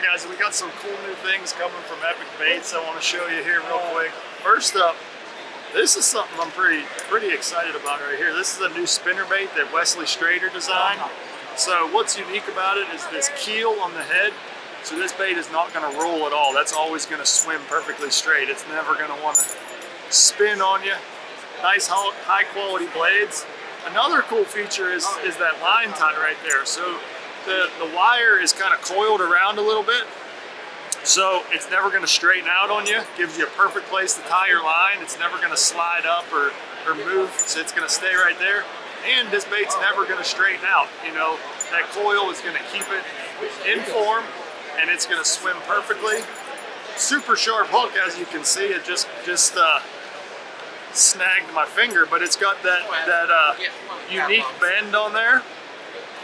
Alright guys, we got some cool new things coming from MBeckerFishing I want to show you here real quick. First up, this is something I'm pretty excited about right here. This is a new spinnerbait that Wesley Strader designed. So what's unique about it is this keel on the head. So this bait is not going to roll at all. That's always going to swim perfectly straight. It's never going to want to spin on you. Nice high quality blades. Another cool feature is that line tie right there. So the wire is kind of coiled around a little bit. So it's never going to straighten out on you. Gives you a perfect place to tie your line. It's never going to slide up or move. So it's going to stay right there. And this bait's never going to straighten out. You know, that coil is going to keep it in form and it's going to swim perfectly. Super sharp hook, as you can see. It just snagged my finger, but it's got that unique bend on there.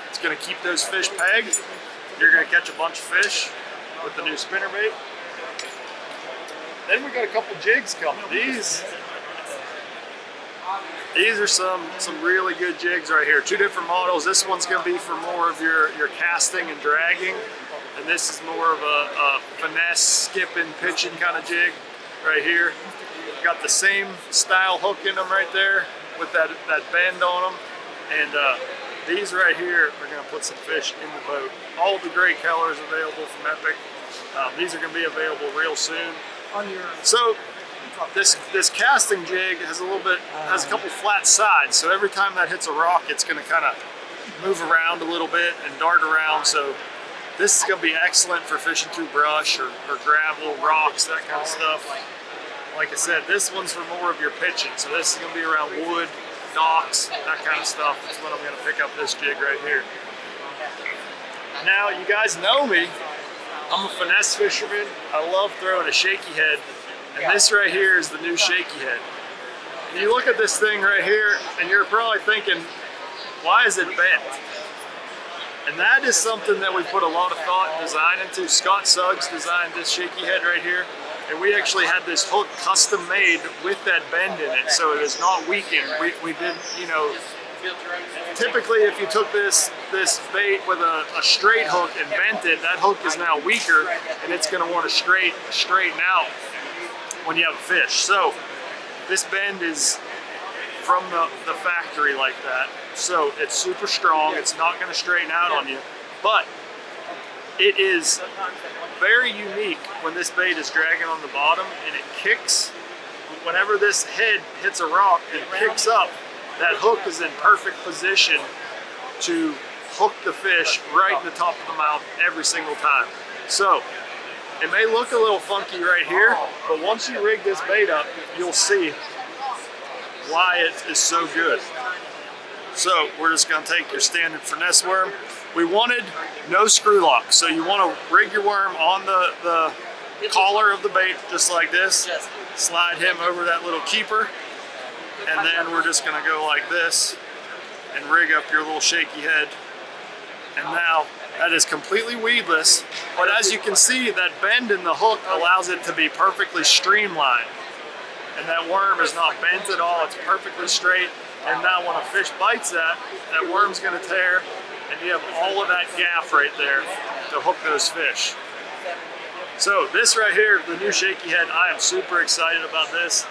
It's going to keep those fish pegged. You're going to catch a bunch of fish with the new spinnerbait. Then we got a couple jigs coming. These are some really good jigs right here. Two different models. This one's going to be for more of your casting and dragging, and this is more of a finesse, skipping, pitching kind of jig right here. Got the same style hook in them right there with that bend on them, and these right here are going to put some fish in the boat. All the great colors available from Epic. These are going to be available real soon. So this casting jig has a couple flat sides, so every time that hits a rock, it's going to kind of move around a little bit and dart around. So this is going to be excellent for fishing through brush or gravel, rocks, that kind of stuff. Like I said, this one's for more of your pitching. So this is going to be around wood, docks, that kind of stuff. That's what I'm going to pick up this jig right here. Now, you guys know me. I'm a finesse fisherman. I love throwing a shaky head. And this right here is the new shaky head. And you look at this thing right here, and you're probably thinking, why is it bent? And that is something that we put a lot of thought and design into. Scott Suggs designed this shaky head right here. And we actually had this hook custom made with that bend in it, so it is not weakened. We did, you know, typically if you took this bait with a straight hook and bent it, that hook is now weaker and it's going to want to straighten out when you have a fish. So this bend is from the factory like that. So it's super strong. It's not going to straighten out on you, but it is very unique when this bait is dragging on the bottom and it kicks. Whenever this head hits a rock and kicks up, that hook is in perfect position to hook the fish right in the top of the mouth every single time. So it may look a little funky right here, but once you rig this bait up, you'll see why it is so good. So we're just going to take your standard finesse worm. We wanted no screw lock, so you want to rig your worm on the collar of the bait just like this. Slide him over that little keeper, and then we're just going to go like this and rig up your little shaky head. And now that is completely weedless, but as you can see, that bend in the hook allows it to be perfectly streamlined. And that worm is not bent at all, it's perfectly straight. And now when a fish bites that worm's going to tear, and you have all of that gap right there to hook those fish. So this right here, the new shaky head, I am super excited about this.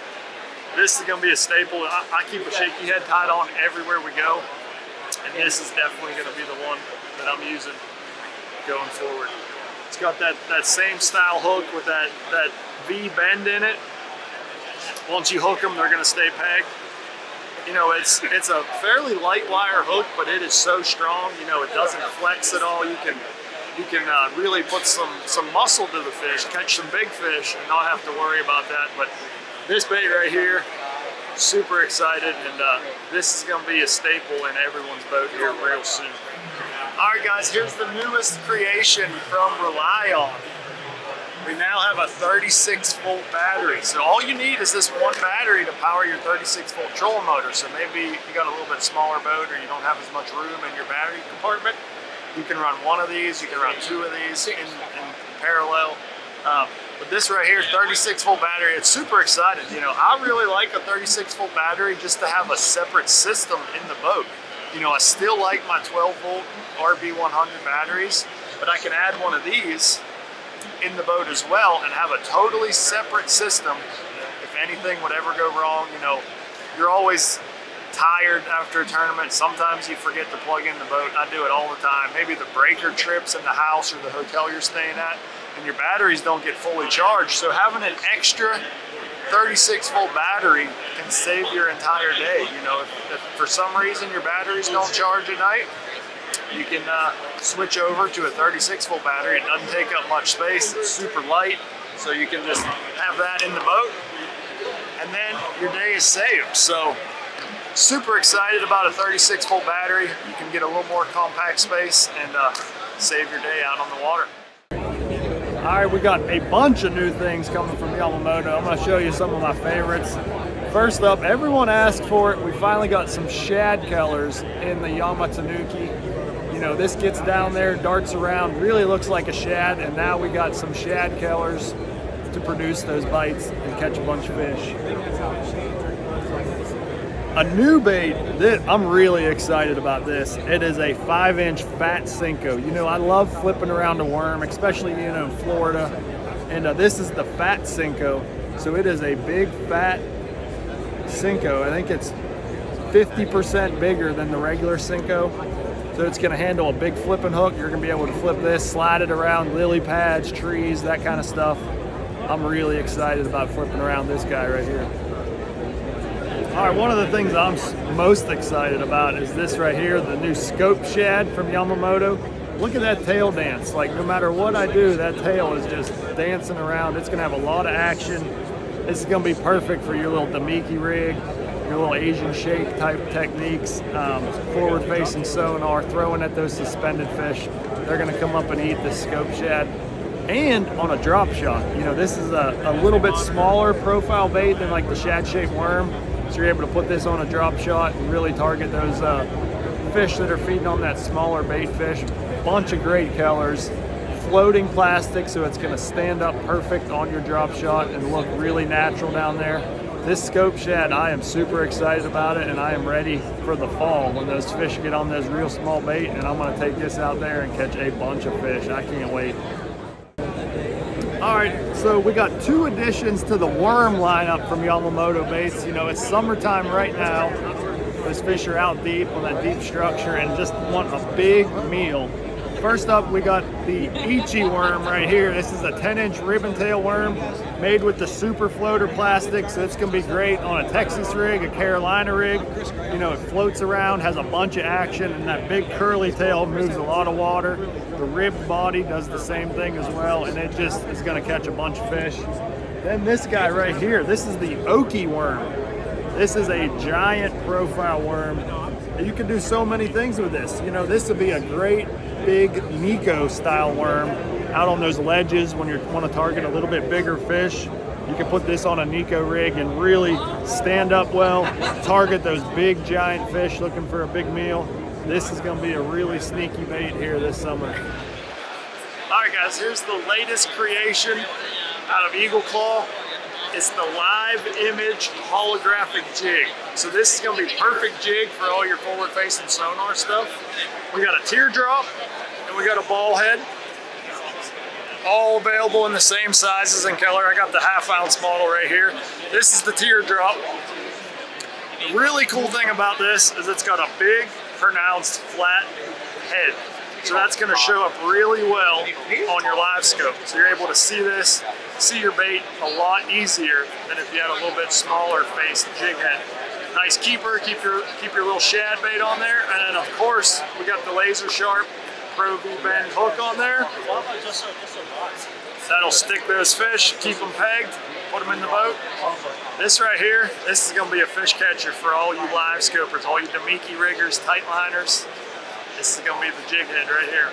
This is going to be a staple. I keep a shaky head tied on everywhere we go, and this is definitely going to be the one that I'm using going forward. It's got that same style hook with that V bend in it. Once you hook them, they're going to stay pegged. You know, it's a fairly light wire hook, but it is so strong. You know, it doesn't flex at all. You can really put some muscle to the fish, catch some big fish, and not have to worry about that. But this bait right here, super excited, and this is going to be a staple in everyone's boat here real soon. All right, guys, here's the newest creation from Rely On. We now have a 36-volt battery. So all you need is this one battery to power your 36-volt trolling motor. So maybe you got a little bit smaller boat or you don't have as much room in your battery compartment. You can run one of these, you can run two of these in parallel. But this right here, 36-volt battery, it's super exciting. You know, I really like a 36-volt battery just to have a separate system in the boat. You know, I still like my 12-volt RB100 batteries, but I can add one of these in the boat as well and have a totally separate system. If anything would ever go wrong, you know, you're always tired after a tournament. Sometimes you forget to plug in the boat. I do it all the time. Maybe the breaker trips in the house or the hotel you're staying at, and your batteries don't get fully charged. So having an extra 36-volt battery can save your entire day. You know, if for some reason your batteries don't charge at night, you can switch over to a 36-volt battery. It doesn't take up much space. It's super light, so you can just have that in the boat, and then your day is saved. So super excited about a 36-volt battery. You can get a little more compact space and save your day out on the water. All right, we got a bunch of new things coming from Yamamoto. I'm gonna show you some of my favorites. First up, everyone asked for it. We finally got some shad colors in the Yamamoto. You know, this gets down there, darts around, really looks like a shad, and now we got some shad colors to produce those bites and catch a bunch of fish. A new bait, I'm really excited about this. It is a 5-inch fat Senko. You know, I love flipping around a worm, especially, you know, in Florida. And this is the fat Senko. So it is a big fat Senko. I think it's 50% bigger than the regular Senko. So it's gonna handle a big flipping hook. You're gonna be able to flip this, slide it around lily pads, trees, that kind of stuff. I'm really excited about flipping around this guy right here. All right, one of the things I'm most excited about is this right here, the new scope shad from Yamamoto. Look at that tail dance. Like, no matter what I do, that tail is just dancing around. It's gonna have a lot of action. This is gonna be perfect for your little Damiki rig, your little Asian shake type techniques, forward facing sonar, throwing at those suspended fish. They're gonna come up and eat this scope shad. And on a drop shot. You know, this is a little bit smaller profile bait than like the shad shaped worm. So you're able to put this on a drop shot and really target those fish that are feeding on that smaller bait fish. Bunch of great colors, floating plastic, so it's gonna stand up perfect on your drop shot and look really natural down there. This scope shad, I am super excited about it, and I am ready for the fall when those fish get on those real small bait, and I'm gonna take this out there and catch a bunch of fish. I can't wait. All right, so we got 2 additions to the worm lineup from Yamamoto baits. You know, it's summertime right now. Those fish are out deep on that deep structure and just want a big meal. First up, we got the Ichi worm right here. This is a 10-inch ribbon tail worm made with the super floater plastic, so it's gonna be great on a Texas rig, a Carolina rig. You know, it floats around, has a bunch of action, and that big curly tail moves a lot of water. The ribbed body does the same thing as well, and it just is gonna catch a bunch of fish. Then this guy right here, this is the Oki worm. This is a giant profile worm. You can do so many things with this. You know, this would be a great big Nico style worm out on those ledges when you want to target a little bit bigger fish. You can put this on a Nico rig and really stand up well, target those big giant fish looking for a big meal. This is going to be a really sneaky bait here this summer. All right guys, here's the latest creation out of Eagle Claw. It's the live image holographic jig. So this is gonna be perfect jig for all your forward facing sonar stuff. We got a teardrop and we got a ball head. All available in the same sizes and color. I got the 1/2 ounce model right here. This is the teardrop. The really cool thing about this is it's got a big, pronounced flat head. So that's gonna show up really well on your live scope. So you're able to see this, see your bait a lot easier than if you had a little bit smaller faced jig head. Nice keeper, keep your little shad bait on there. And then of course, we got the laser sharp Pro V-bend hook on there. That'll stick those fish, keep them pegged, put them in the boat. This right here, this is gonna be a fish catcher for all you live scopers, all you Damiki riggers, tight liners. This is gonna be the jig head right here.